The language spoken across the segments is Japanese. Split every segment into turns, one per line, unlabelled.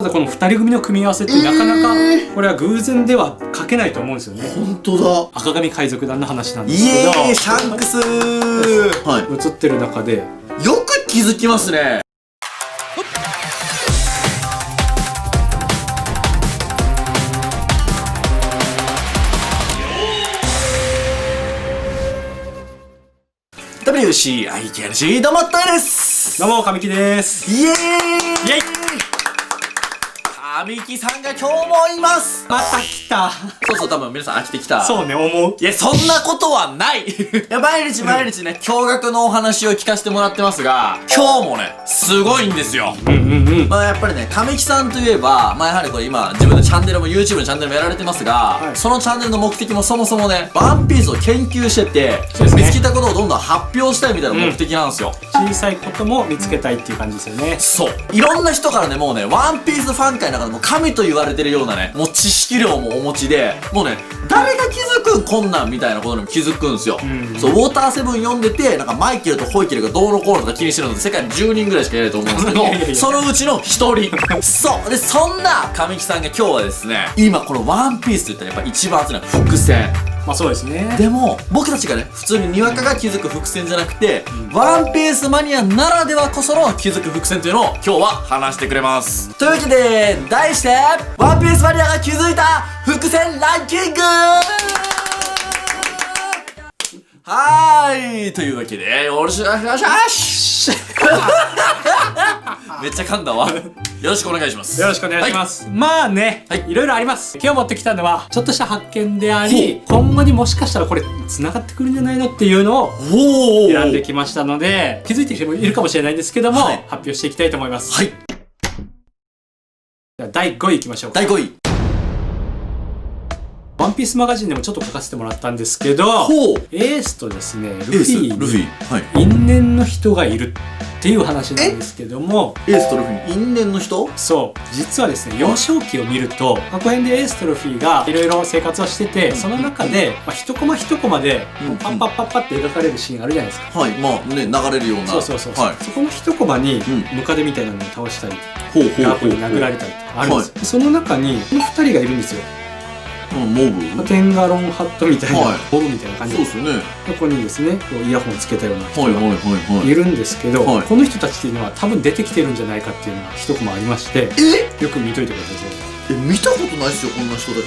この2人組の組み合わせってなかなかこれは偶然では書けないと思うんですよね。
本当だ。
赤髪海賊団の話なんです
イ
けど、
エーイ、シャンクスは
映ってる中で
い。よく気づきますね。WCIKNC どうもっとです。
どうも神木です。
イエーイ、
イエイ
神木さんが今日もいます。
また来た。
そう多分皆さん飽きてきた。
そうね、思う。
いや、そんなことはないいや、毎日ね、驚愕のお話を聞かせてもらってますが、今日もね、すごいんですよ。まあやっぱりね、神木さんといえば、まあやはりこれ今、自分のチャンネルも YouTube のチャンネルもやられてますが、
はい、
そのチャンネルの目的もそもそもね、ワンピースを研究してて、
ね、
見つけたことをどんどん発表したいみたいな目的なんですよ。
小さいことも見つけたいっていう感じですよね。
そう。いろんな人からね、もうね、ワンピースファン界の中でも神と言われてるようなね、もう知識量もお持ちで、もうね、誰が気づくんこんなんみたいなことにも気づくんですよ。そう、ウォーターセブン読んでて、なんかマイケルとホイケルがどうのこうのとか気にしてるのって世界に10人ぐらいしかいないと思うんですけど、そのうちの1人。そう。で、そんな神木さんが今日はですね、今このワンピースといったらやっぱ一番熱いのは伏線。
まあそうですね。
でも僕たちがね、普通ににわかが気づく伏線じゃなくて、ワンピースマニアならではこその気づく伏線というのを今日は話してくれます。というわけで、題してワンピースマニアが気づいた伏線ランキングはーい、というわけで、よろしくお願いしますめっちゃ噛んだわ。よろしくお願いします。
よろしくお願いします。はい、まあね、いろいろあります。今日持ってきたのは、ちょっとした発見であり、今後にもしかしたらこれ繋がってくるんじゃないのっていうのを選んできましたので、気づいてる人もいるかもしれないんですけども、はい、発表していきたいと思います。
はい。
じゃあ第5位いきましょうか。
第5位。
ワンピースマガジンでもちょっと書かせてもらったんですけど、エースとですね、ルフィに因縁の人がいるっていう話なんですけども、
エースとルフィに因縁の人？
そう、実はですね、幼少期を見ると過去編でエースとルフィがいろいろ生活をしてて、その中で、一コマ一コマでパッパッパッパって描かれるシーンあるじゃないですか。
はい、まあね、流れるような。
そう、そこの一コマにムカデみたいなのを倒したり、ガープに殴られたりとかあるんですよ。その中にこの2人がいるんですよ。
モブ？
テンガロンハットみたいな、モブみたいな感じで、
そうですね。
ここにですね、イヤホンつけたような人
が
いるんですけど、この人たちっていうのは多分出てきてるんじゃないかっていうのが一コマありまして、よく見といてください。
見たことないっすよ、こんな人たち。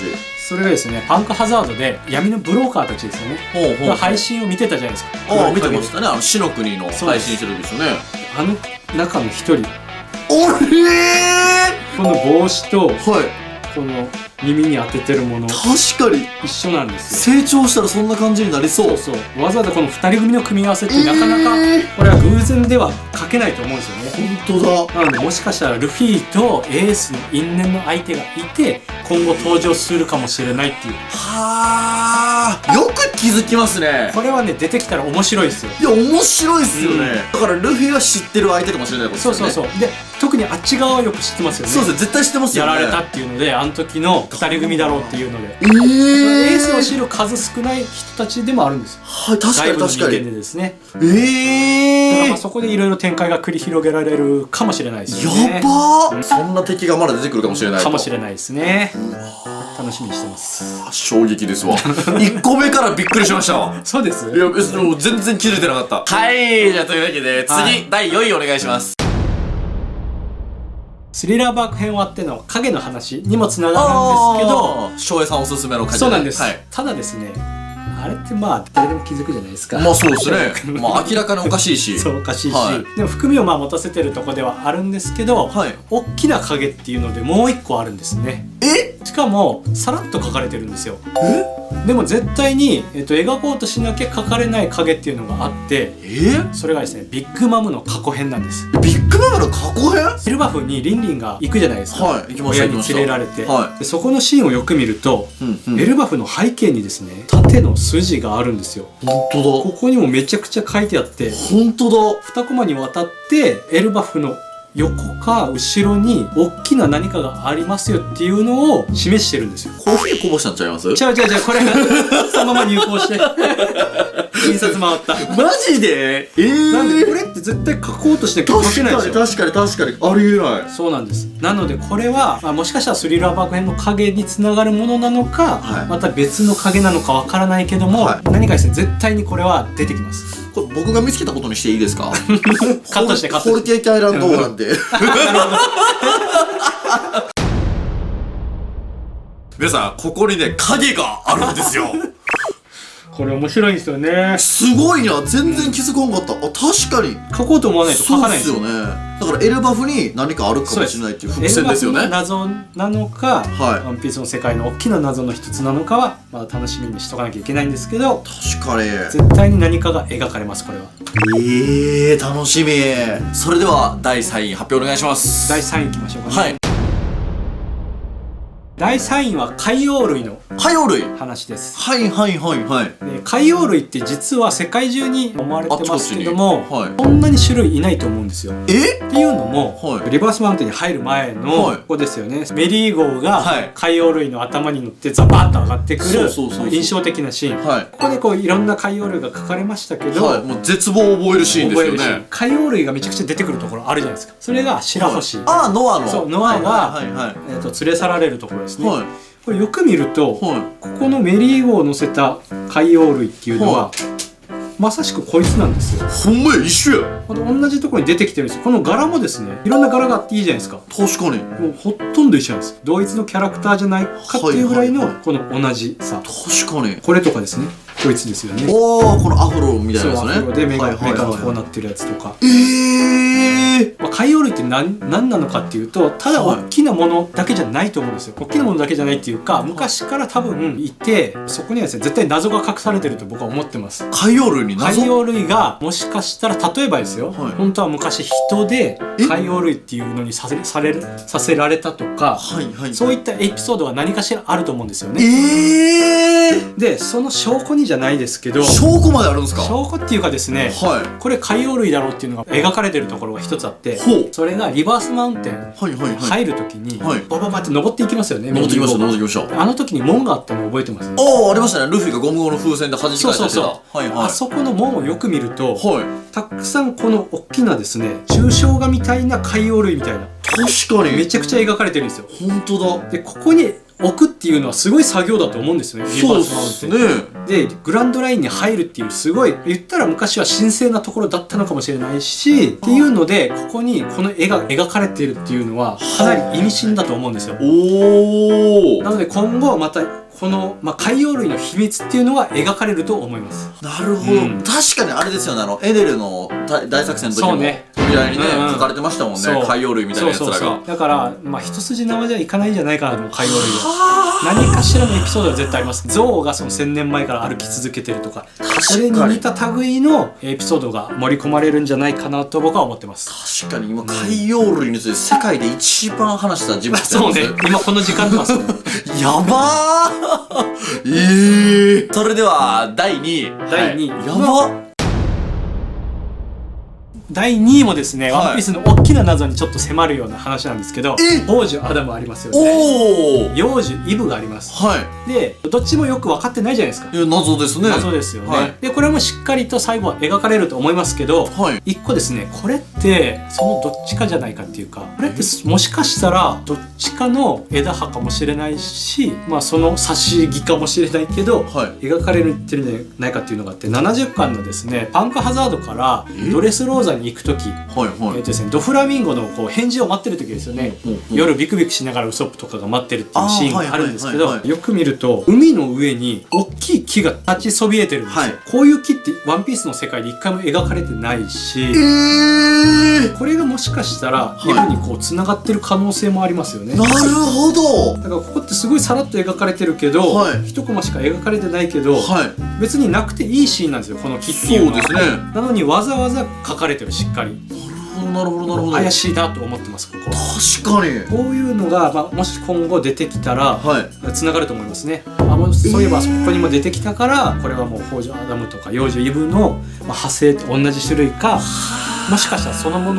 それがですね、パンクハザードで闇のブローカーたちですよね、が配信を見てたじゃないですか。
見てましたね。死の国の配信してるんですよね。
あの中の一人、この帽子とこの耳に当ててるもの、
確かに
一緒なんですよ。
成長したらそんな感じになりそう。
そう、わざわざこの2人組の組み合わせってなかなかこれは偶然では書けないと思うんですよね。
本当だ。
なのでもしかしたらルフィとエースの因縁の相手がいて、今後登場するかもしれないっていう。
はあ、よく気づきますね。
これはね、出てきたら面白いですよ。
いや、面白いっすよね。だからルフィは知ってる相手かもしれないことですよね。
そうで、特にあっち側はよく知ってますよね。
そうですね、絶対知ってますよね。
やられたっていうので、あの時の2人組だろうっていうので、エースを知る数少ない人たちでもあるんですよ。
はい、確かに確かに。
でですね。だからそこでいろいろ展開が繰り広げられるかもしれないですよね。
やばー、そんな敵がまだ出てくるかもしれない
かもしれないですね。楽しみにしてます。
衝撃ですわ。1個目からびっくりしましたわ。
そうです。
いや、全然気づいてなかった。はい、じゃあというわけで次、第4位お願いします。
スリラーバーク編終わっての影の話にもつながるんですけど、
翔平さんおすすめの影。
そうなんです。ただですね、あれってまあ誰でも気づくじゃないですか。
まあそうですね。まあ明らかにおかしいし。
そう、おかしいし、でも含みをまあ持たせてるとこではあるんですけど、大きな影っていうのでもう一個あるんですね。しかもさらっと描かれてるんですよ。でも絶対に、描こうとしなきゃ描かれない影っていうのがあって、それがですね、ビッグマムの過去編なんです。
ビッグマムの過去編？
エルバフにリンリンが行くじゃないですか。
行きました。
親に連れられて、でそこのシーンをよく見ると、エルバフの背景にですね、縦の筋があるんですよ。
本当だ。
ここにもめちゃくちゃ書いてあって、
本当だ。
2コマにわたってエルバフの横か後ろに大きな何かがありますよっていうのを示してるんですよ。
コーヒーこぼしたんちゃいます？
違う、これそのまま入稿して印刷回った。
マジで？
なんでこれって絶対書こうとして書けないでしょ。
確かにありえない。
そうなんです。なのでこれは、もしかしたらスリラー爆編の影につながるものなのか、
はい、
また別の影なのかわからないけども、はい、何かですね、絶対にこれは出てきます。
これ僕が見つけたことにしていいですか？
カットしてカットして。
ホールケーキアイランドなんで。皆さん、ここにね、影があるんですよ。
これ面白いんですよね。
すごいな、全然気づかんかった。あ、確かに
書こうと思わないと書かないんですよ。
そうですよね。だからエルバフに何かあるかもしれないっていう伏線ですよね。
エルバフの謎なのか、
はい、
ワンピースの世界の大きな謎の一つなのかは、まあ楽しみにしとかなきゃいけないんですけど、
確かに
絶対に何かが描かれます、これは。
楽しみ。それでは第3位発表お願いします。
第3位いきましょうかね。
はい。
第3位は海洋類の話です。
はいはいはいはい。
で、海洋類って実は世界中に思われてますけども、
はい、
こんなに種類いないと思うんですよ。っていうのも、
はい、
リバースマウンテンに入る前の、
はい、
ここですよね。メリー号が海洋類の頭に乗ってザバーッと上がってくる印象的なシーン。
はい、
ここでこういろんな海洋類が書かれましたけど、
はい、もう絶望を覚えるシーンですよね。
海洋類がめちゃくちゃ出てくるところあるじゃないですか。それが白星。
はい、ああ、ノアの。
そう、ノアが連れ去られるところですね。はい、これよく見ると、ここのメリー号を乗せた海洋類っていうのは、まさしくこいつなんですよ。
ほんまや、一緒や。
同じところに出てきてるんですよ。この柄もですね、いろんな柄があっていいじゃないですか。
確かに。
もうほとんど一緒なんです。同一のキャラクターじゃないかっていうぐらいのこの同じさ。
確かに。
これとかですね。こいつですよね。
おー、このアフロみたいなやつね。
そう、アフロで目がこうなってるやつとか。海洋類って何なのかっていうと、ただ大きなものだけじゃないと思うんですよ。大きなものだけじゃないっていうか、昔から多分いて、そこにはですね、絶対謎が隠されてると僕は思ってます。
海洋類に謎？
海洋類がもしかしたら、例えばですよ、本当は昔人で海洋類っていうのにさせられたとか、そういったエピソードが何かしらあると思うんですよね。で、その証拠にじゃないですけど、
証拠まであるんですか？
証拠っていうかですね、これ海洋類だろうっていうのが描かれてるところが一つあって、それがリバースマウンテン入るときにバババって登っていきますよね。
登ってきました。
あの時に門があったの覚えてます？
ありましたね。ルフィがゴムゴムの風船で弾き返してた。
あそこの門をよく見ると、たくさんこの大きなですね、抽象画みたいな海洋類みたいな、
確かに
めちゃくちゃ描かれてるんですよ。
本当だ。
で、ここに置くっていうのはすごい作業だと思うんですよね。リバースマウンテンでグランドラインに入るっていう、すごい言ったら昔は神聖なところだったのかもしれないしっていうので、ここにこの絵が描かれているっていうのはかなり意味深だと思うんですよ。なので今後またこの、海洋類の秘密っていうのが描かれると思います。
なるほど、確かにあれですよね。エネルの大作戦の時も扉にね、書かれてましたもんね。海洋類みたいなやつらが。だ
から、一筋縄じゃいかないんじゃないかなと思う、海洋類は。何かしらのエピソードは絶対あります。ゾウがその1000年前から歩き続けてるとか、それに似た類のエピソードが盛り込まれるんじゃないかなと僕は思ってます。
確かに今海洋類について世界で一番話した人物ですね。
そうね、今この時間でます。
やばーそれでは第2位。やばっ。
第2位もですね、ワンピースの大きな謎にちょっと迫るような話なんですけど、王女アダムありますよね。幼女イブがあります。で、どっちもよく分かってないじゃないですか。
謎ですね。
謎ですよね。で、これもしっかりと最後は描かれると思いますけど、一個ですね、これってそのどっちかじゃないかっていうか、これってもしかしたらどっちかの枝葉かもしれないし、その差し木かもしれないけど、描かれてるんじゃないかっていうのがあって、70巻のですね、パンクハザードからドレスローザに行く時、ですね、ドフラミンゴのこう返事を待ってる時ですよね。夜ビクビクしながらウソップとかが待ってるっていうシーンがあるんですけど、よく見ると海の上に大きい木が立ちそびえてるんですよ。こういう木ってワンピースの世界で一回も描かれてないし、これがもしかしたらイブにこうつながってる可能性もありますよね。
なるほど。
だからここってすごいさらっと描かれてるけど、一コマしか描かれてないけど、別になくていいシーンなんですよ、この木っていうのは。なのにわざわざ描かれてる、しっかり。
なるほど。
怪しいなと思ってます、ここは。
確かに。
こういうのが、もし今後出てきたら、つながると思いますね。そういえば、ここにも出てきたから、これはもう北条アダムとか幼女イブの派生と同じ種類か、もしかしたらそのも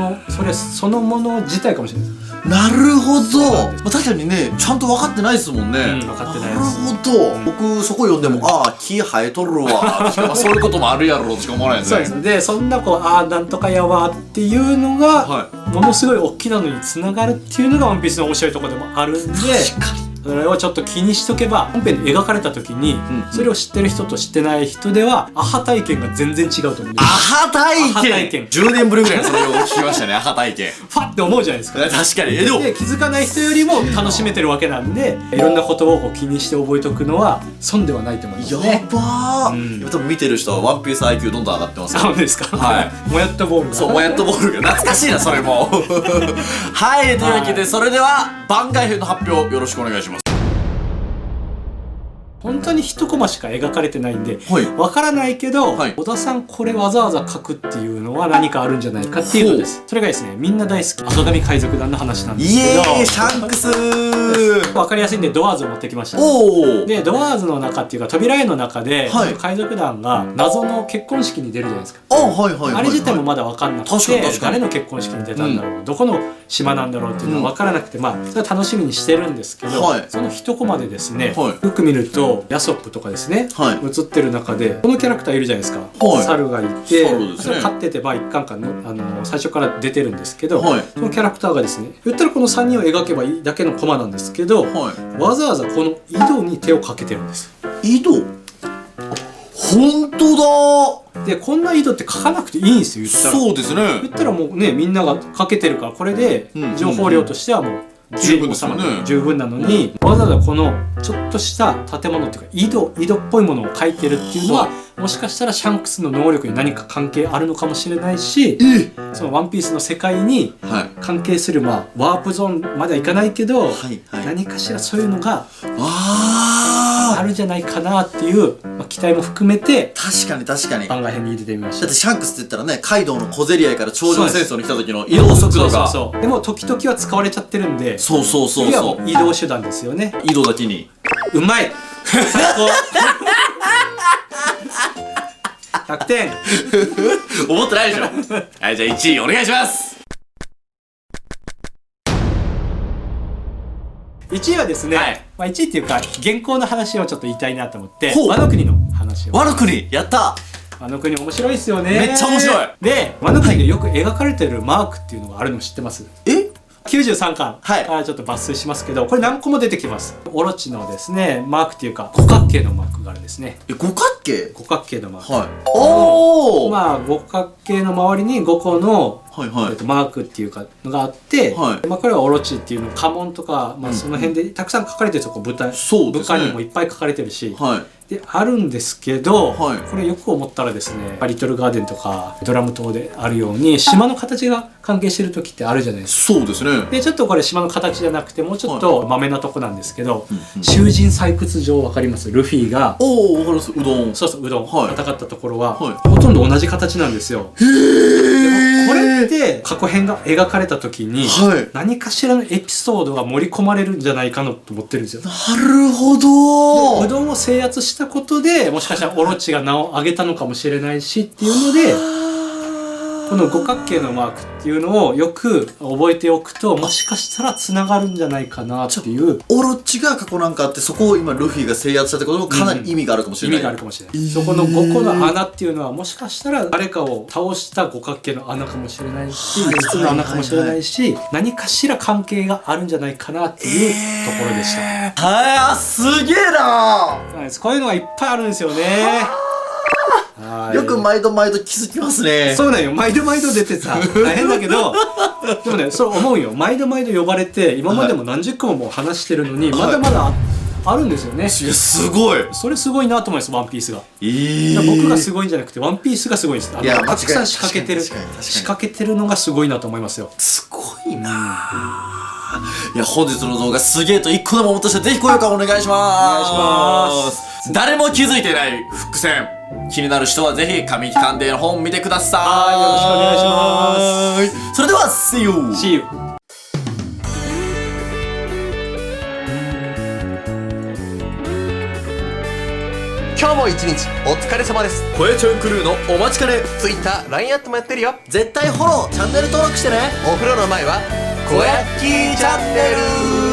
の自体かもしれないです。
なるほど。まあ、確かにね、ちゃんと分かってないですもんね。
分かってないです。
なるほど。僕そこ読んでも、ああ木生えとるわ。しかもそういうこともあるやろしか思わないですね。
そうです。でそんななんとかやわっていうのが、ものすごい大きなのにつながるっていうのがワンピースの面白いところでもあるんで。
確かに。
それをちょっと気にしとけば本編で描かれた時に、それを知ってる人と知ってない人ではアハ体験が全然違うと思うんです。
アハ体験10年ぶりぐらいそれを聞きましたね。アハ体験
ファって思うじゃないですか。
確かに。
で気づかない人よりも楽しめてるわけなんで、いろんなことを気にして覚えておくのは損ではないと思いますね。
やばー、今多分見てる人はワンピース IQ どんどん上がってますよ。
そうですか。
はい。
もやっとボール。
そう、もやっとボールが懐かしいなそれも。はい、というわけでそれでは番外編の発表よろしくお願いします。
本当に一コマしか描かれてないんで、
はい
わからないけど、
はい
小田さんこれわざわざ書くっていうのは何かあるんじゃないかっていうのです。それがですね、みんな大好き赤髪海賊団の話なんです
イ
けど、
エーイシャンクスー。
わかりやすいんでドアーズを持ってきました。
おお。
でドアーズの中っていうか扉絵の中で、
はい
海賊団が謎の結婚式に出るじゃないですか。
あ、はいはいはいはい。
あれ自体もまだ分かんなくて、
確かに確かに
誰の結婚式に出たんだろう、どこの島なんだろうっていうのは分からなくて、まあそれは楽しみにしてるんですけど、
はい
その一コマでですね、
はい
よく見るとヤソップとかですね、
はい
映ってる中でこのキャラクターいるじゃないですか、
はい
猿がいて、
猿ですね
それ飼ってて、まあ、一巻かの、最初から出てるんですけど、
はい
そのキャラクターがですね、言ったらこの3人を描けばいいだけのコマなんですけど、
は
わざわざこの井戸に手をかけてるんです。
い。井戸。本当だ。
でこんな井戸って書かなくていいんですよ、言ったら。
そうですね。
言ったらもうね、みんながかけてるからこれで情報量としてはもう
十分ですよね。
十分なのに、わざわざこのちょっとした建物っていうか井戸っぽいものを描いてるっていうのは、もしかしたらシャンクスの能力に何か関係あるのかもしれないし、そのワンピースの世界に関係する、まあワープゾーンまではいかないけど、何かしらそういうのがあるんじゃないかなっていう、まあ、期待も含めて
確かに確かに。
番外編に入れてみました。
だってシャンクスって言ったらね、カイドウの小競り合いから頂上戦争に来た時の移動速度が。
そうでも時々は使われちゃってるんで、
そうそうそう
次は
そう。
もう移動手段ですよね。
移動だけに。
うまい最高100点。
思ってないでしょ。はい、じゃあ1位お願いします。
1位はですね、
はい
まあ、1位っていうか現行の話をちょっと言いたいなと思って、
ほう
ワノ国の話を。
ワノ国やった。
ワノ国面白いですよね。
めっちゃ面白い。
でワノ国でよく描かれてるマークっていうのがあるの知ってます？
え
93巻からちょっと抜粋しますけど、これ何個も出てきます。オロチのですねマークっていうか五角形のマークがあるんですね。
五角形？
五角形のマーク、
はい。おお。
まあ五角形の周りに5個の
はいはい。
マークっていうかのがあって、
はい
まあ、これはオロチっていうの家紋とか、まあ、その辺でたくさん書かれてるんですよ。
そうですね。
部下にもいっぱい書かれてるし、
はい。
であるんですけど、
はい
これよく思ったらですね、リトルガーデンとかドラム島であるように島の形が関係してる時ってあるじゃないですか。
そうですね。
でちょっとこれ島の形じゃなくてもうちょっとまめなとこなんですけど、
うん
囚人採掘場わかります？ルフィが
おお、わかります。うどん。
そうそううどん、
はい
戦ったところは、
はい
ほとんど同じ形なんですよ。
へえ。
でもこれって過去編が描かれた時に、
はい。
何かしらのエピソードが盛り込まれるんじゃないかなと思ってるんですよ。
なるほど。
うどんを制圧したことでもしかしたらオロチが名を上げたのかもしれないしっていうので、この五角形のマークっていうのをよく覚えておくともしかしたらつながるんじゃないかなっていう。
オロチが過去なんかあって、そこを今ルフィが制圧したってこともかなり意味があるかもしれない。
意味があるかもしれない、そこの5個の穴っていうのはもしかしたら誰かを倒した五角形の穴かもしれないし、筒の穴かもしれないし、何かしら関係があるんじゃないかなっていうところでした。
はい、すげえな
こういうのがいっぱいあるんですよね。はい
よく毎度毎度気づきますね。
そうなんよ、毎度毎度出てさ大変だけどでもね、そう思うよ。毎度毎度呼ばれて今までも何十個ももう話してるのに、まだまだあるんですよね。
いや、すごい。
それすごいなと思います、ワンピースが。
いや
僕がすごいんじゃなくてワンピースがすごいんです。
いや
たくさん仕掛けてる
確かに確かに
仕掛けてるのがすごいなと思いますよ。
すごいないや、本日の動画すげえと1個でも思った人はぜひ高評価お願いします。
お願いします。
誰も気づいてない伏線気になる人はぜひ神木鑑定の本見てください。
はい、よろしくお願いします。
それでは See you!
See you!
今
今日も一日お疲れ様です。
声ちょいクルーのお待ちかね。
Twitter、LINE アットもやってるよ。
絶対フォローチャンネル登録してね。
お風呂の前は小焼きチャンネル。